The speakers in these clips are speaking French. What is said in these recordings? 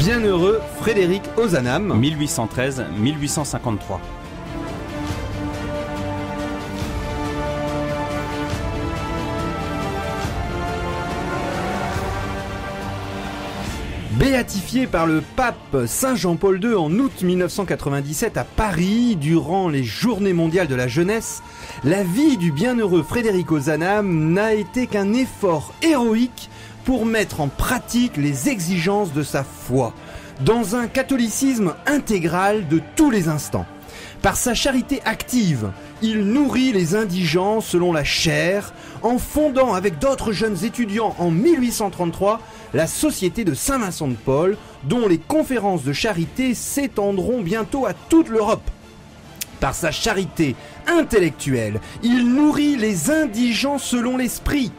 Bienheureux Frédéric Ozanam. 1813-1853. Béatifié par le pape Saint Jean-Paul II en août 1997 à Paris, durant les Journées mondiales de la jeunesse, la vie du bienheureux Frédéric Ozanam n'a été qu'un effort héroïque pour mettre en pratique les exigences de sa foi, dans un catholicisme intégral de tous les instants. Par sa charité active, il nourrit les indigents selon la chair, en fondant avec d'autres jeunes étudiants en 1833 la Société de Saint-Vincent de Paul, dont les conférences de charité s'étendront bientôt à toute l'Europe. Par sa charité intellectuelle, il nourrit les indigents selon l'esprit,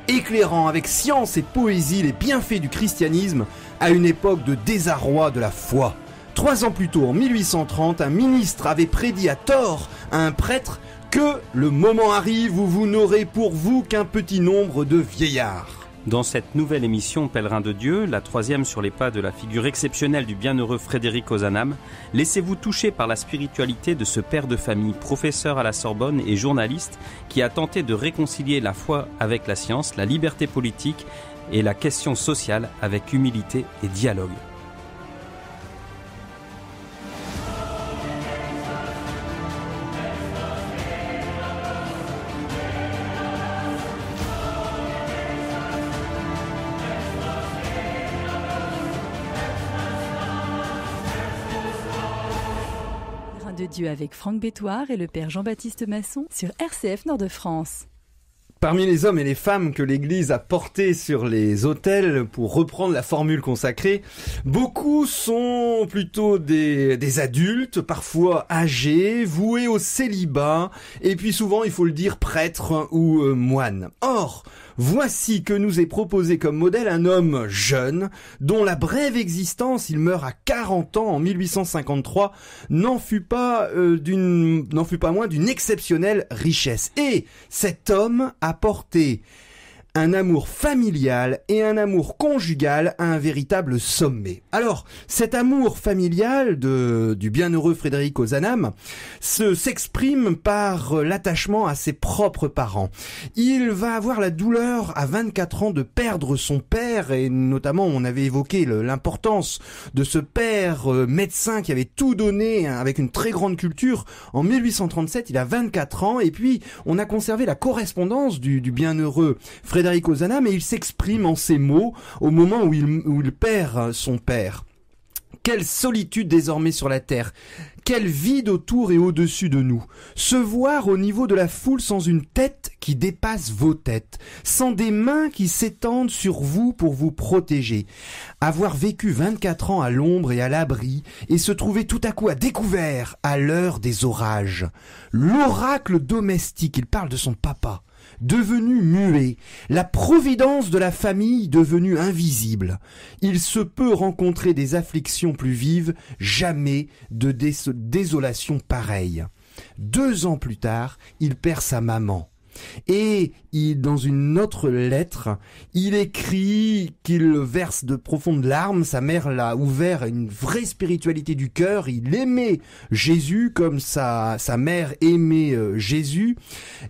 éclairant avec science et poésie les bienfaits du christianisme à une époque de désarroi de la foi. 3 ans plus tôt, en 1830, un ministre avait prédit à tort à un prêtre que le moment arrive où vous n'aurez pour vous qu'un petit nombre de vieillards. Dans cette nouvelle émission Pèlerin de Dieu, la 3e sur les pas de la figure exceptionnelle du bienheureux Frédéric Ozanam, laissez-vous toucher par la spiritualité de ce père de famille, professeur à la Sorbonne et journaliste qui a tenté de réconcilier la foi avec la science, la liberté politique et la question sociale avec humilité et dialogue. De Dieu avec Franck Bétoir et le père Jean-Baptiste Masson sur RCF Nord-de-France. Parmi les hommes et les femmes que l'Église a portés sur les autels, pour reprendre la formule consacrée, beaucoup sont plutôt des adultes, parfois âgés, voués au célibat, et puis souvent, il faut le dire, prêtres ou moines. Or, voici que nous est proposé comme modèle un homme jeune, dont la brève existence, il meurt à 40 ans en 1853, n'en fut pas moins d'une exceptionnelle richesse. Et cet homme a porté un amour familial et un amour conjugal à un véritable sommet. Alors, cet amour familial du bienheureux Frédéric Ozanam s'exprime par l'attachement à ses propres parents. Il va avoir la douleur à 24 ans de perdre son père, et notamment on avait évoqué l'importance de ce père médecin qui avait tout donné avec une très grande culture. En 1837, il a 24 ans, et puis on a conservé la correspondance du bienheureux Frédéric Ozanam, et il s'exprime en ces mots au moment où il perd son père. Quelle solitude désormais sur la terre, quel vide autour et au-dessus de nous. Se voir au niveau de la foule sans une tête qui dépasse vos têtes, sans des mains qui s'étendent sur vous pour vous protéger. Avoir vécu 24 ans à l'ombre et à l'abri, et se trouver tout à coup à découvert à l'heure des orages. L'oracle domestique, il parle de son papa, devenu muet, la providence de la famille devenue invisible. Il se peut rencontrer des afflictions plus vives, jamais de désolation pareille. 2 ans plus tard, il perd sa maman. Et dans une autre lettre, il écrit qu'il verse de profondes larmes. Sa mère l'a ouvert à une vraie spiritualité du cœur. Il aimait Jésus comme sa mère aimait Jésus.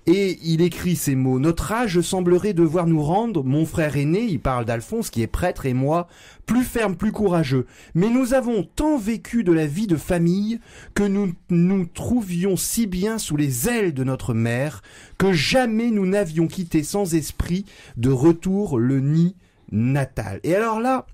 Et il écrit ces mots: notre âge semblerait devoir nous rendre, mon frère aîné, il parle d'Alphonse qui est prêtre, et moi, plus ferme, plus courageux. Mais nous avons tant vécu de la vie de famille que nous nous trouvions si bien sous les ailes de notre mère que jamais nous n'avions quitté sans esprit de retour le nid natal. Et alors là,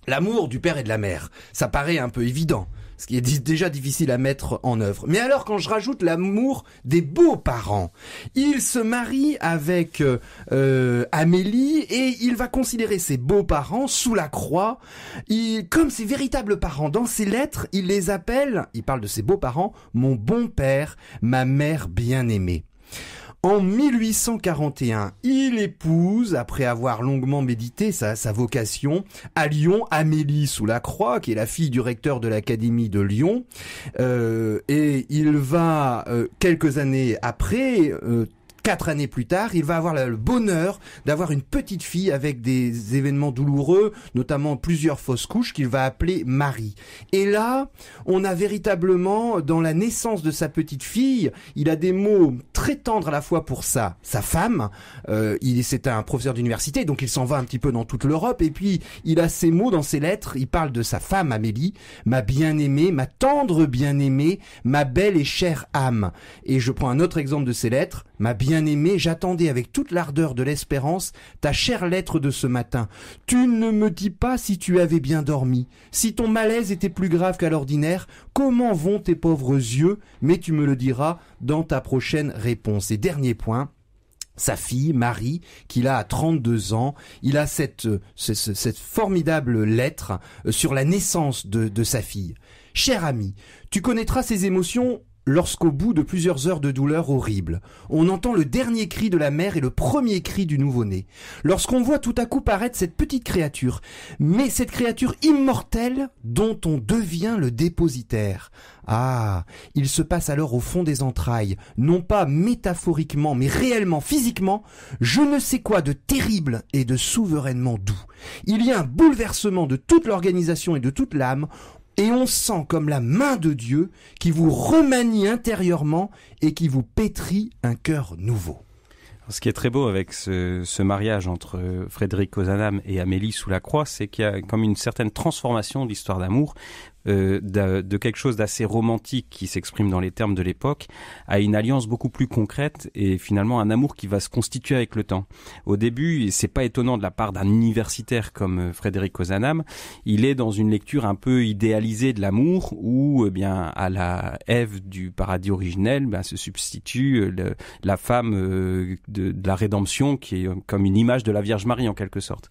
l'amour du père et de la mère, ça paraît un peu évident, ce qui est déjà difficile à mettre en œuvre. Mais alors quand je rajoute l'amour des beaux-parents, il se marie avec Amélie, et il va considérer ses beaux-parents sous la croix comme ses véritables parents. Dans ses lettres, il les appelle, il parle de ses beaux-parents, mon bon père, ma mère bien-aimée. En 1841, il épouse, après avoir longuement médité sa vocation, à Lyon, Amélie Sous-la-Croix, qui est la fille du recteur de l'Académie de Lyon. Et il va, quelques années après, 4 années plus tard, il va avoir le bonheur d'avoir une petite fille avec des événements douloureux, notamment plusieurs fausses couches qu'il va appeler Marie. Et là, on a véritablement, dans la naissance de sa petite fille, il a des mots très tendres à la fois pour sa femme. C'est un professeur d'université, donc il s'en va un petit peu dans toute l'Europe. Et puis, il a ces mots dans ses lettres. Il parle de sa femme Amélie, ma bien-aimée, ma tendre bien-aimée, ma belle et chère âme. Et je prends un autre exemple de ses lettres. Ma bien-aimée, j'attendais avec toute l'ardeur de l'espérance ta chère lettre de ce matin. Tu ne me dis pas si tu avais bien dormi, si ton malaise était plus grave qu'à l'ordinaire, comment vont tes pauvres yeux, mais tu me le diras dans ta prochaine réponse. Et dernier point, sa fille, Marie, qu'il a à 32 ans, il a cette formidable lettre sur la naissance de sa fille. Cher ami, tu connaîtras ces émotions lorsqu'au bout de plusieurs heures de douleur horrible, on entend le dernier cri de la mère et le premier cri du nouveau-né. Lorsqu'on voit tout à coup paraître cette petite créature, mais cette créature immortelle dont on devient le dépositaire. Ah, il se passe alors au fond des entrailles, non pas métaphoriquement, mais réellement, physiquement, je ne sais quoi de terrible et de souverainement doux. Il y a un bouleversement de toute l'organisation et de toute l'âme, et on sent comme la main de Dieu qui vous remanie intérieurement et qui vous pétrit un cœur nouveau. Ce qui est très beau avec ce mariage entre Frédéric Ozanam et Amélie Sous-la-Croix, c'est qu'il y a comme une certaine transformation de l'histoire d'amour, de quelque chose d'assez romantique qui s'exprime dans les termes de l'époque à une alliance beaucoup plus concrète et finalement un amour qui va se constituer avec le temps. Au début, et c'est pas étonnant de la part d'un universitaire comme Frédéric Ozanam, il est dans une lecture un peu idéalisée de l'amour où bien à la Ève du paradis originel se substitue la femme de la rédemption qui est comme une image de la Vierge Marie en quelque sorte.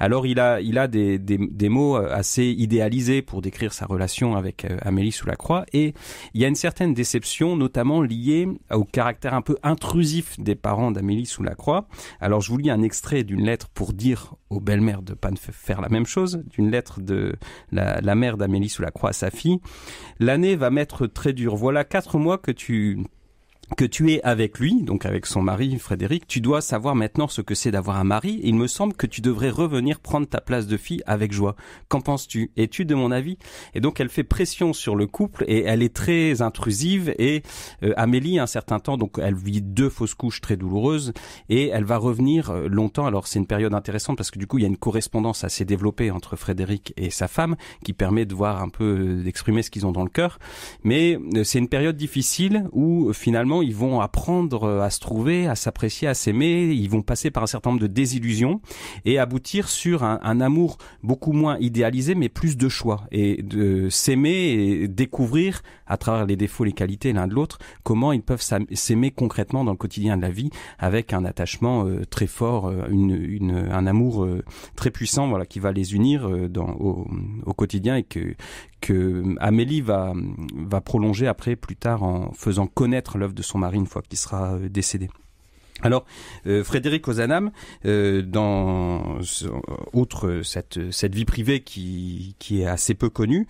Alors il a des mots assez idéalisés pour décrire sa relation avec Amélie Sous-la-Croix et il y a une certaine déception notamment liée au caractère un peu intrusif des parents d'Amélie Sous-la-Croix. Alors je vous lis un extrait d'une lettre pour dire aux belles-mères de ne pas faire la même chose, d'une lettre de la mère d'Amélie Sous-la-Croix à sa fille. L'année va m'être très dure. Voilà 4 mois que tu es avec lui, donc avec son mari Frédéric, tu dois savoir maintenant ce que c'est d'avoir un mari. Il me semble que tu devrais revenir prendre ta place de fille avec joie. Qu'en penses-tu? Es-tu de mon avis? Et donc elle fait pression sur le couple et elle est très intrusive et Amélie, un certain temps, donc elle vit 2 fausses couches très douloureuses et elle va revenir longtemps. Alors c'est une période intéressante parce que du coup il y a une correspondance assez développée entre Frédéric et sa femme qui permet de voir un peu, d'exprimer ce qu'ils ont dans le cœur. Mais c'est une période difficile où finalement ils vont apprendre à se trouver, à s'apprécier, à s'aimer. Ils vont passer par un certain nombre de désillusions et aboutir sur un amour beaucoup moins idéalisé, mais plus de choix et de s'aimer et découvrir à travers les défauts, les qualités l'un de l'autre, comment ils peuvent s'aimer concrètement dans le quotidien de la vie avec un attachement très fort, un amour très puissant, voilà, qui va les unir au quotidien et que Amélie va prolonger après, plus tard, en faisant connaître l'œuvre de son mari une fois qu'il sera décédé. Alors, Frédéric Ozanam, outre cette vie privée qui est assez peu connue,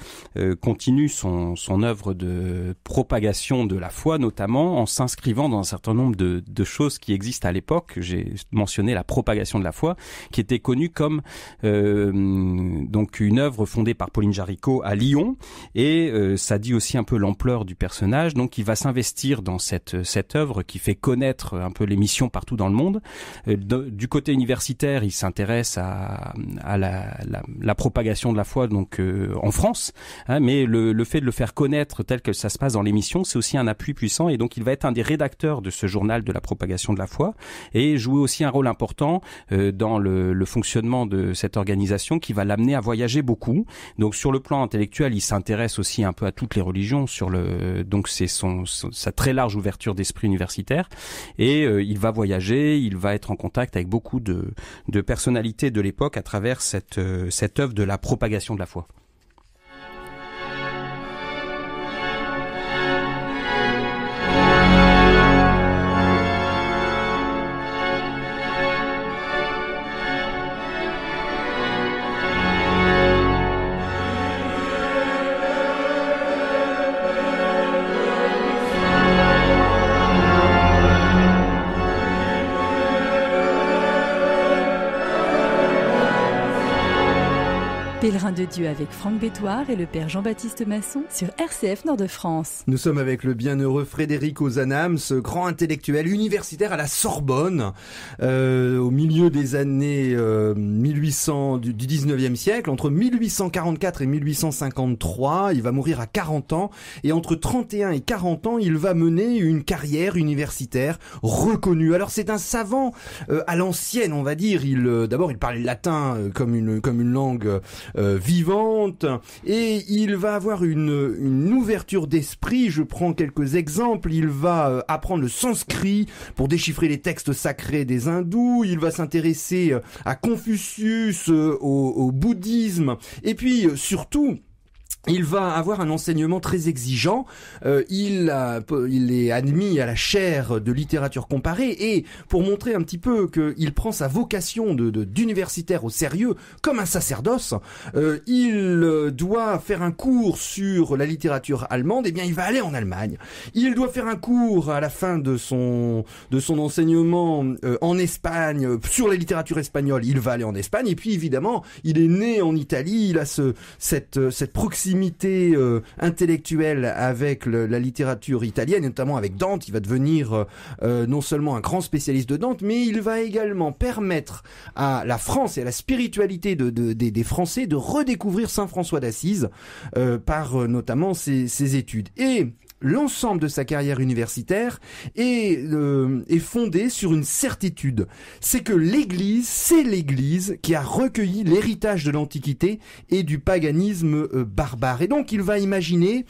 continue son œuvre de propagation de la foi, notamment en s'inscrivant dans un certain nombre de choses qui existent à l'époque. J'ai mentionné la propagation de la foi, qui était connue comme donc une œuvre fondée par Pauline Jaricot à Lyon, et ça dit aussi un peu l'ampleur du personnage. Donc, il va s'investir dans cette œuvre qui fait connaître un peu les missions partout dans le monde. Du côté universitaire, il s'intéresse à la propagation de la foi donc en France, mais le fait de le faire connaître tel que ça se passe dans l'émission, c'est aussi un appui puissant, et donc il va être un des rédacteurs de ce journal de la propagation de la foi et jouer aussi un rôle important dans le fonctionnement de cette organisation qui va l'amener à voyager beaucoup. Donc sur le plan intellectuel, il s'intéresse aussi un peu à toutes les religions, donc c'est sa très large ouverture d'esprit universitaire, et il va voyager, il va être en contact avec beaucoup de personnalités de l'époque à travers cette œuvre de la propagation de la foi. Pèlerin de Dieu avec Franck Bétoir et le Père Jean-Baptiste Masson sur RCF Nord-de-France. Nous sommes avec le bienheureux Frédéric Ozanam, ce grand intellectuel universitaire à la Sorbonne, au milieu des années 1800 du 19e siècle, entre 1844 et 1853. Il va mourir à 40 ans et entre 31 et 40 ans, il va mener une carrière universitaire reconnue. Alors c'est un savant à l'ancienne, on va dire. D'abord, il parlait le latin comme une langue vivante, et il va avoir une ouverture d'esprit. Je prends quelques exemples. Il va apprendre le sanskrit pour déchiffrer les textes sacrés des hindous. Il va s'intéresser à Confucius, au bouddhisme, et puis surtout il va avoir un enseignement très exigeant. Il est admis à la chaire de littérature comparée, et pour montrer un petit peu qu'il prend sa vocation d'universitaire au sérieux, comme un sacerdoce, il doit faire un cours sur la littérature allemande. Eh bien, il va aller en Allemagne. Il doit faire un cours à la fin de son enseignement en Espagne sur la littérature espagnole. Il va aller en Espagne, et puis évidemment, il est né en Italie. Il a cette proximité intellectuelle avec la littérature italienne, notamment avec Dante. Il va devenir non seulement un grand spécialiste de Dante, mais il va également permettre à la France et à la spiritualité des Français de redécouvrir Saint François d'Assise par notamment ses études. Et l'ensemble de sa carrière universitaire est fondé sur une certitude. C'est que c'est l'Église qui a recueilli l'héritage de l'Antiquité et du paganisme barbare. Et donc il va imaginer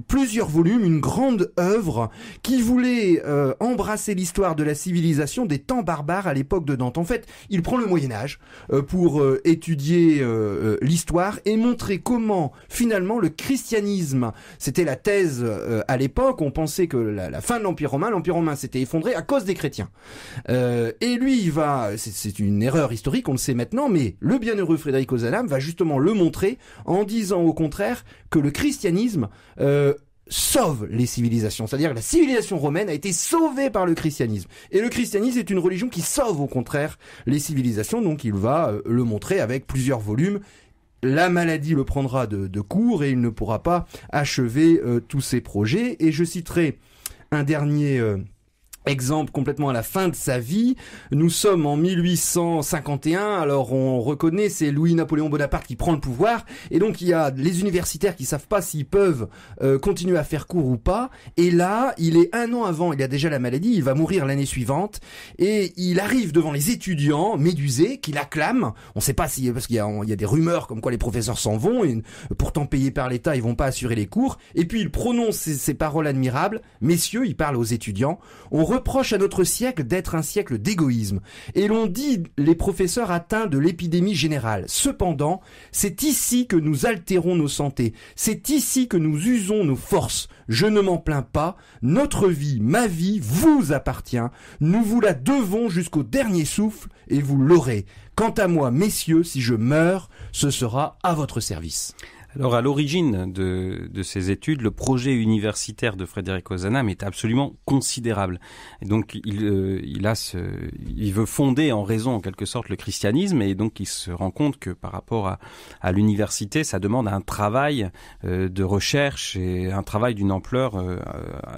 plusieurs volumes, une grande œuvre qui voulait embrasser l'histoire de la civilisation des temps barbares à l'époque de Dante. En fait, il prend le Moyen-Âge pour étudier l'histoire et montrer comment finalement le christianisme, c'était la thèse à l'époque. On pensait que la fin de l'Empire romain s'était effondré à cause des chrétiens. Et lui, c'est une erreur historique, on le sait maintenant, mais le bienheureux Frédéric Ozanam va justement le montrer en disant au contraire que le christianisme sauve les civilisations. C'est-à-dire que la civilisation romaine a été sauvée par le christianisme. Et le christianisme est une religion qui sauve au contraire les civilisations. Donc il va le montrer avec plusieurs volumes. La maladie le prendra de court et il ne pourra pas achever tous ses projets. Et je citerai un dernier exemple complètement à la fin de sa vie. Nous sommes en 1851, alors on reconnaît, c'est Louis-Napoléon Bonaparte qui prend le pouvoir, et donc il y a les universitaires qui savent pas s'ils peuvent continuer à faire cours ou pas, et là, il est un an avant, il a déjà la maladie, il va mourir l'année suivante, et il arrive devant les étudiants médusés qui l'acclament. On sait pas parce qu'il y a des rumeurs comme quoi les professeurs s'en vont, et pourtant payés par l'État, ils vont pas assurer les cours, et puis il prononce ces paroles admirables. Messieurs, il parle aux étudiants, on reproche à notre siècle d'être un siècle d'égoïsme. Et l'on dit les professeurs atteints de l'épidémie générale. Cependant, c'est ici que nous altérons nos santé. C'est ici que nous usons nos forces. Je ne m'en plains pas. Notre vie, ma vie, vous appartient. Nous vous la devons jusqu'au dernier souffle et vous l'aurez. Quant à moi, messieurs, si je meurs, ce sera à votre service. Alors, à l'origine de ces études, le projet universitaire de Frédéric Ozanam est absolument considérable. Et donc, il veut fonder en raison, en quelque sorte, le christianisme, et donc il se rend compte que par rapport à l'université, ça demande un travail de recherche et un travail d'une ampleur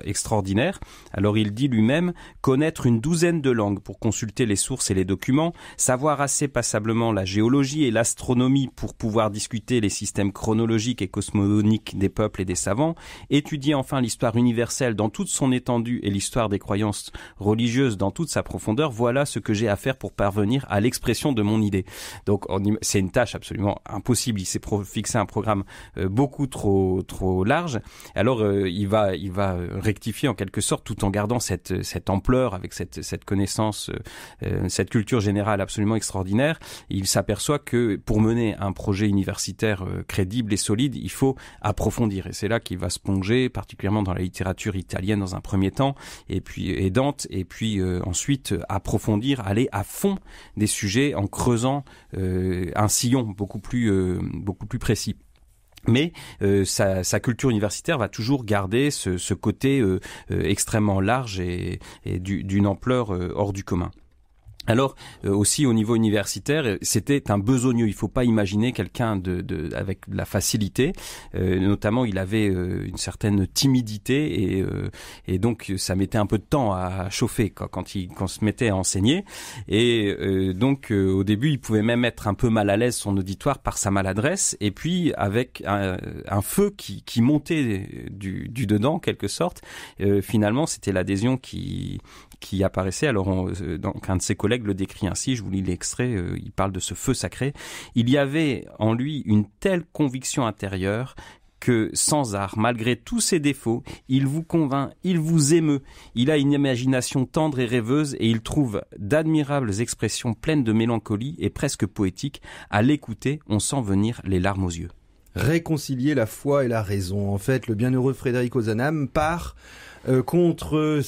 extraordinaire. Alors, il dit lui-même connaître une douzaine de langues pour consulter les sources et les documents, savoir assez passablement la géologie et l'astronomie pour pouvoir discuter les systèmes chronologiques et cosmogonique des peuples et des savants, étudier enfin l'histoire universelle dans toute son étendue et l'histoire des croyances religieuses dans toute sa profondeur, voilà ce que j'ai à faire pour parvenir à l'expression de mon idée. Donc c'est une tâche absolument impossible, il s'est fixé un programme beaucoup trop large. Alors il va rectifier en quelque sorte tout en gardant cette ampleur avec cette connaissance, cette culture générale absolument extraordinaire. Il s'aperçoit que pour mener un projet universitaire crédible et solide, il faut approfondir. Et c'est là qu'il va se plonger, particulièrement dans la littérature italienne dans un premier temps, et Dante, et puis ensuite approfondir, aller à fond des sujets en creusant un sillon beaucoup plus précis. Mais sa culture universitaire va toujours garder ce côté extrêmement large et d'une ampleur hors du commun. Alors aussi au niveau universitaire, c'était un besogneux. Il faut pas imaginer quelqu'un avec de la facilité. Notamment, il avait une certaine timidité et donc ça mettait un peu de temps à chauffer quand se mettait à enseigner. Et donc au début, il pouvait même être un peu mal à l'aise son auditoire par sa maladresse. Et puis avec un feu qui montait du dedans en quelque sorte. Finalement, c'était l'adhésion qui apparaissait. Alors, donc un de ses collègues le décrit ainsi, je vous lis l'extrait, il parle de ce feu sacré. Il y avait en lui une telle conviction intérieure que, sans art, malgré tous ses défauts, il vous convainc, il vous émeut. Il a une imagination tendre et rêveuse et il trouve d'admirables expressions pleines de mélancolie et presque poétiques. À l'écouter, on sent venir les larmes aux yeux. Réconcilier la foi et la raison. En fait, le bienheureux Frédéric Ozanam part contre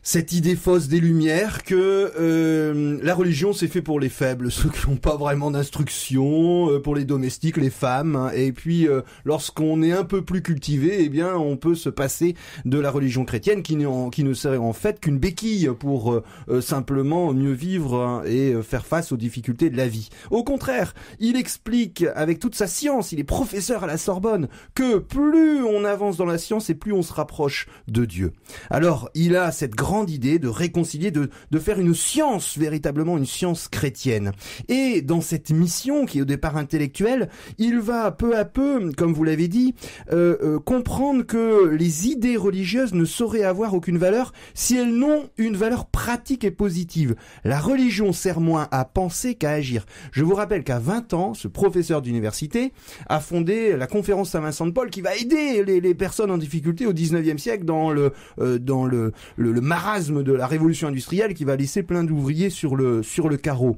cette idée fausse des Lumières que la religion c'est fait pour les faibles, ceux qui n'ont pas vraiment d'instruction, pour les domestiques, les femmes, hein, et puis lorsqu'on est un peu plus cultivé, eh bien on peut se passer de la religion chrétienne qui ne serait en fait qu'une béquille pour simplement mieux vivre, hein, et faire face aux difficultés de la vie. Au contraire, il explique avec toute sa science, il est professeur à la Sorbonne, que plus on avance dans la science et plus on se rapproche de Dieu. Alors il a cette grande idée de réconcilier, de faire une science, véritablement une science chrétienne. Et dans cette mission, qui est au départ intellectuelle, il va peu à peu, comme vous l'avez dit, comprendre que les idées religieuses ne sauraient avoir aucune valeur si elles n'ont une valeur pratique et positive. La religion sert moins à penser qu'à agir. Je vous rappelle qu'à 20 ans, ce professeur d'université a fondé la conférence Saint-Vincent-de-Paul qui va aider les personnes en difficulté au 19e siècle dans le marasme de la révolution industrielle qui va laisser plein d'ouvriers sur le carreau.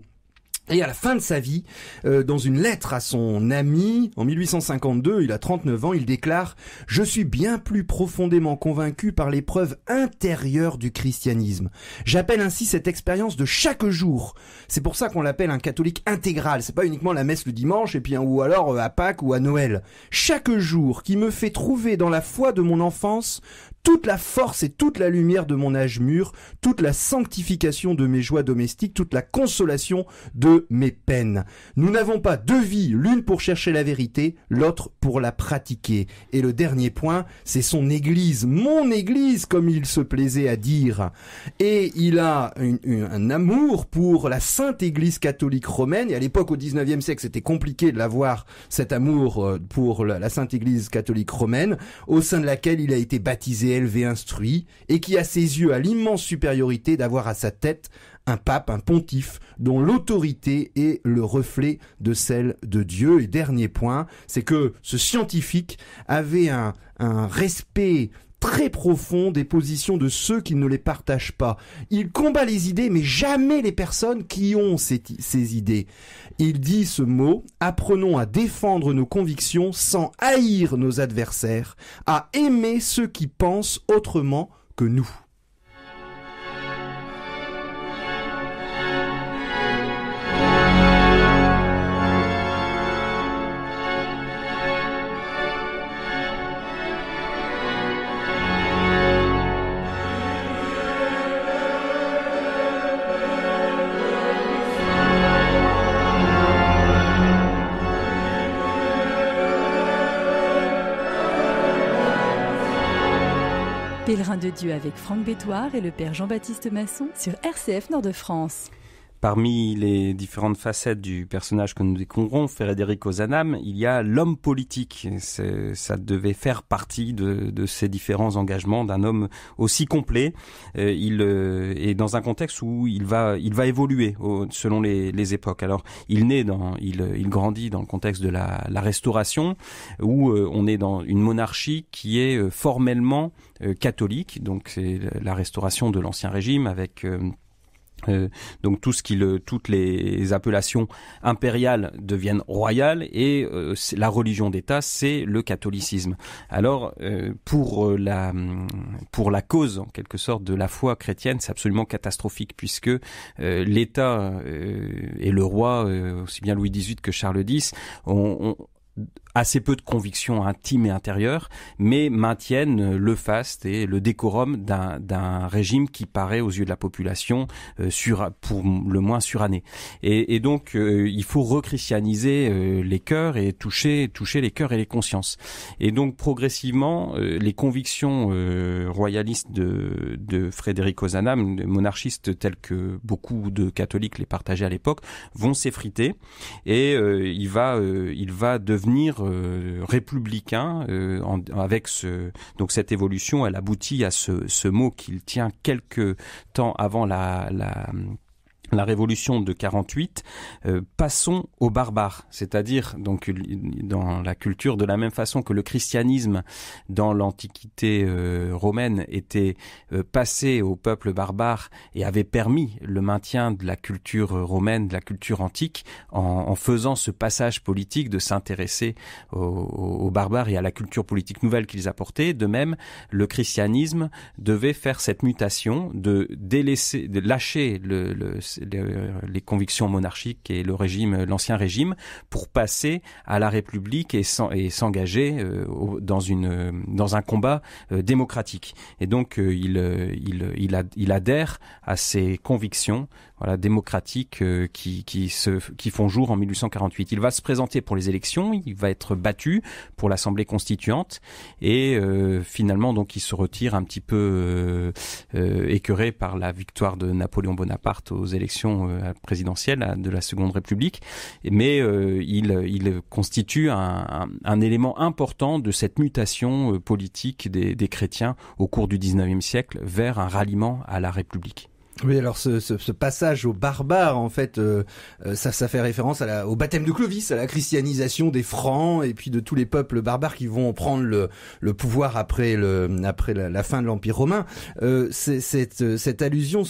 Et à la fin de sa vie, dans une lettre à son ami, en 1852, il a 39 ans, il déclare « Je suis bien plus profondément convaincu par l'épreuve intérieure du christianisme. J'appelle ainsi cette expérience de chaque jour. C'est pour ça qu'on l'appelle un catholique intégral. C'est pas uniquement la messe le dimanche, et puis ou alors à Pâques ou à Noël. Chaque jour qui me fait trouver dans la foi de mon enfance toute la force et toute la lumière de mon âge mûr, toute la sanctification de mes joies domestiques, toute la consolation de mes peines. Nous n'avons pas deux vies, l'une pour chercher la vérité, l'autre pour la pratiquer. Et le dernier point, c'est son église, mon église, comme il se plaisait à dire. Et il a un amour pour la sainte église catholique romaine, et à l'époque, au 19e siècle, c'était compliqué de l'avoir, cet amour pour la sainte église catholique romaine, au sein de laquelle il a été baptisé, élevé, instruit, et qui a ses yeux à l'immense supériorité d'avoir à sa tête un pape, un pontife, dont l'autorité est le reflet de celle de Dieu. Et dernier point, c'est que ce scientifique avait un respect très profond des positions de ceux qui ne les partagent pas. Il combat les idées, mais jamais les personnes qui ont ces idées. Il dit ce mot: apprenons à défendre nos convictions sans haïr nos adversaires, à aimer ceux qui pensent autrement que nous. Pèlerin de Dieu avec Franck Bétoir et le Père Jean-Baptiste Masson sur RCF Nord-de-France. Parmi les différentes facettes du personnage que nous découvrons, Frédéric Ozanam, il y a l'homme politique. Ça devait faire partie de ces différents engagements d'un homme aussi complet. Il est dans un contexte où il va évoluer selon les époques. Alors, il grandit dans le contexte de la Restauration, où on est dans une monarchie qui est formellement catholique. Donc, c'est la restauration de l'Ancien Régime avec donc toutes les appellations impériales deviennent royales et la religion d'État, c'est le catholicisme. Alors pour la cause en quelque sorte de la foi chrétienne, c'est absolument catastrophique puisque l'État et le roi, aussi bien Louis XVIII que Charles X, assez peu de convictions intimes et intérieures, mais maintiennent le faste et le décorum d'un régime qui paraît aux yeux de la population pour le moins suranné. Et donc il faut rechristianiser les cœurs et toucher les cœurs et les consciences. Et donc progressivement les convictions royalistes de Frédéric Ozanam, monarchiste tels que beaucoup de catholiques les partageaient à l'époque, vont s'effriter et il va devenir républicain avec donc cette évolution. Elle aboutit à ce mot qu'il tient quelque temps avant la révolution de 48, passons aux barbares, c'est-à-dire donc dans la culture, de la même façon que le christianisme dans l'Antiquité romaine était passé au peuple barbare et avait permis le maintien de la culture romaine, de la culture antique, en faisant ce passage politique de s'intéresser aux barbares et à la culture politique nouvelle qu'ils apportaient. De même, le christianisme devait faire cette mutation de lâcher les convictions monarchiques et l'ancien régime, pour passer à la République et s'engager dans un combat démocratique. Et donc il adhère à ces convictions démocratiques qui font jour en 1848. Il va se présenter pour les élections, il va être battu pour l'Assemblée constituante et finalement donc il se retire un petit peu écœuré par la victoire de Napoléon Bonaparte aux élections présidentielles de la Seconde République, mais il constitue un élément important de cette mutation politique des chrétiens au cours du XIXe siècle vers un ralliement à la République. Oui, alors ce passage aux barbares, en fait, ça fait référence au baptême de Clovis, à la christianisation des Francs et puis de tous les peuples barbares qui vont prendre le pouvoir après la fin de l'Empire romain. Cette allusion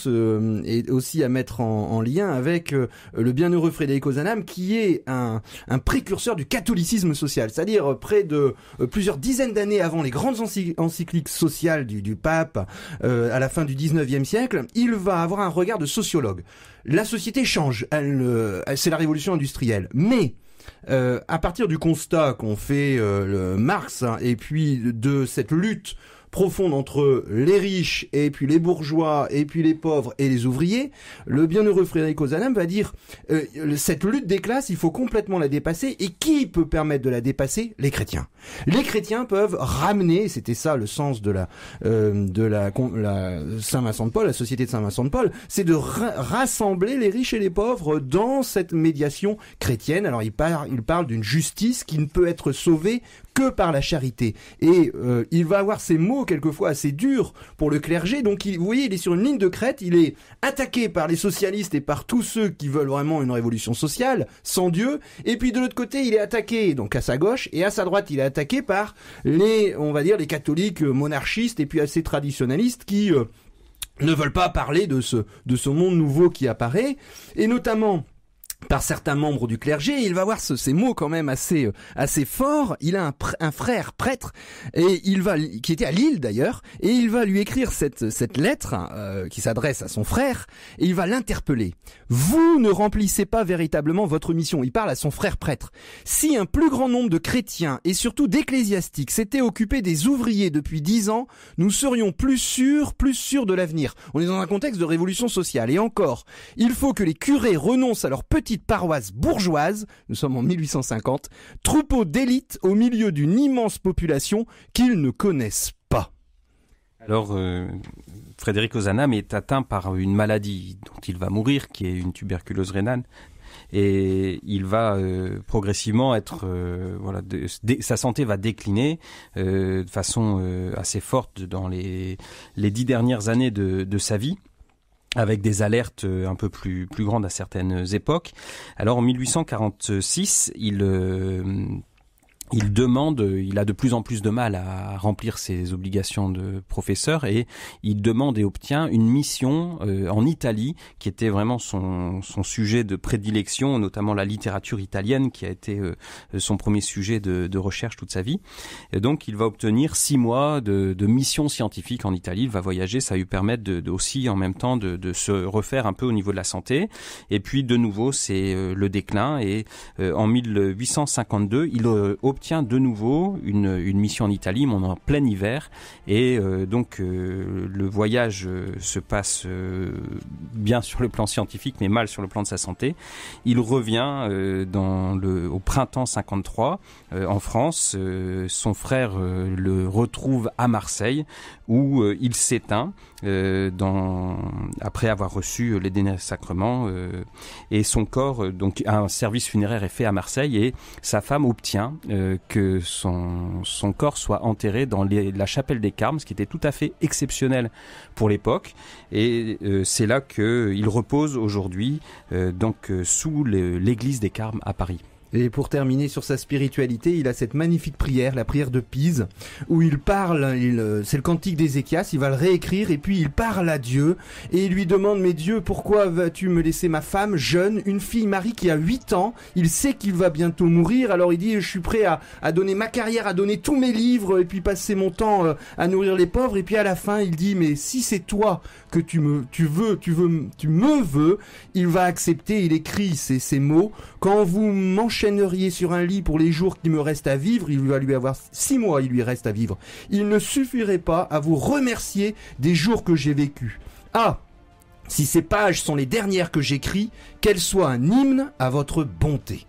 est aussi à mettre en lien avec le bienheureux Frédéric Ozanam, qui est un précurseur du catholicisme social, c'est-à-dire près de plusieurs dizaines d'années avant les grandes encycliques sociales du pape à la fin du XIXe siècle. Il va avoir un regard de sociologue. La société change, c'est la révolution industrielle, mais à partir du constat qu'ont fait Marx et puis de cette lutte profonde entre les riches et puis les bourgeois et puis les pauvres et les ouvriers, le bienheureux Frédéric Ozanam va dire cette lutte des classes, il faut complètement la dépasser. Et qui peut permettre de la dépasser? Les chrétiens. Les chrétiens peuvent ramener, c'était ça le sens de la Saint-Vincent de Paul, la société de Saint-Vincent de Paul, c'est de rassembler les riches et les pauvres dans cette médiation chrétienne. Alors il parle d'une justice qui ne peut être sauvée que par la charité. Et il va avoir ces mots quelquefois assez durs pour le clergé. Donc vous voyez, il est sur une ligne de crête, il est attaqué par les socialistes et par tous ceux qui veulent vraiment une révolution sociale, sans Dieu. Et puis de l'autre côté, il est attaqué, donc à sa gauche, et à sa droite, il est attaqué par les catholiques monarchistes et puis assez traditionnalistes qui ne veulent pas parler de ce monde nouveau qui apparaît. Et notamment par certains membres du clergé, il va avoir ces mots quand même assez forts. Il a un frère prêtre et qui était à Lille d'ailleurs, et il va lui écrire cette lettre qui s'adresse à son frère, et il va l'interpeller. Vous ne remplissez pas véritablement votre mission. Il parle à son frère prêtre. Si un plus grand nombre de chrétiens et surtout d'ecclésiastiques s'étaient occupés des ouvriers depuis 10 ans, nous serions plus sûrs de l'avenir. On est dans un contexte de révolution sociale. Et encore, il faut que les curés renoncent à leur petite paroisse bourgeoise, nous sommes en 1850, troupeau d'élite au milieu d'une immense population qu'ils ne connaissent pas. Alors, Frédéric Ozanam est atteint par une maladie dont il va mourir, qui est une tuberculose rénale. Et il va progressivement être sa santé va décliner de façon assez forte dans les 10 dernières années de sa vie, avec des alertes un peu plus grandes à certaines époques. Alors en 1846, il a de plus en plus de mal à remplir ses obligations de professeur, et il demande et obtient une mission en Italie, qui était vraiment son sujet de prédilection, notamment la littérature italienne, qui a été son premier sujet de recherche toute sa vie. Et donc il va obtenir 6 mois de mission scientifique en Italie. Il va voyager, ça va lui permettre aussi en même temps de se refaire un peu au niveau de la santé. Et puis de nouveau, c'est le déclin, et en 1852, il obtient obtient de nouveau une mission en Italie, mais en plein hiver. Et donc le voyage se passe bien sur le plan scientifique, mais mal sur le plan de sa santé. Il revient au printemps 53 en France. Son frère le retrouve à Marseille, où il s'éteint après avoir reçu les derniers sacrements, et son corps, donc un service funéraire est fait à Marseille, et sa femme obtient que son corps soit enterré dans la chapelle des Carmes, ce qui était tout à fait exceptionnel pour l'époque, et c'est là qu'il repose aujourd'hui, sous l'église des Carmes à Paris. Et pour terminer sur sa spiritualité, il a cette magnifique prière, la prière de Pise, où il parle, c'est le cantique d'Ézéchias, il va le réécrire, et puis il parle à Dieu, et il lui demande, mais Dieu, pourquoi vas-tu me laisser ma femme jeune, une fille Marie qui a 8 ans, il sait qu'il va bientôt mourir, alors il dit, je suis prêt à donner ma carrière, à donner tous mes livres, et puis passer mon temps à nourrir les pauvres, et puis à la fin, il dit, mais si c'est toi que tu me veux, il va accepter, il écrit ces mots, quand vous m'enchaîneriez sur un lit pour les jours qui me restent à vivre, il va lui avoir 6 mois, il lui reste à vivre. Il ne suffirait pas à vous remercier des jours que j'ai vécus. Ah, si ces pages sont les dernières que j'écris, qu'elles soient un hymne à votre bonté.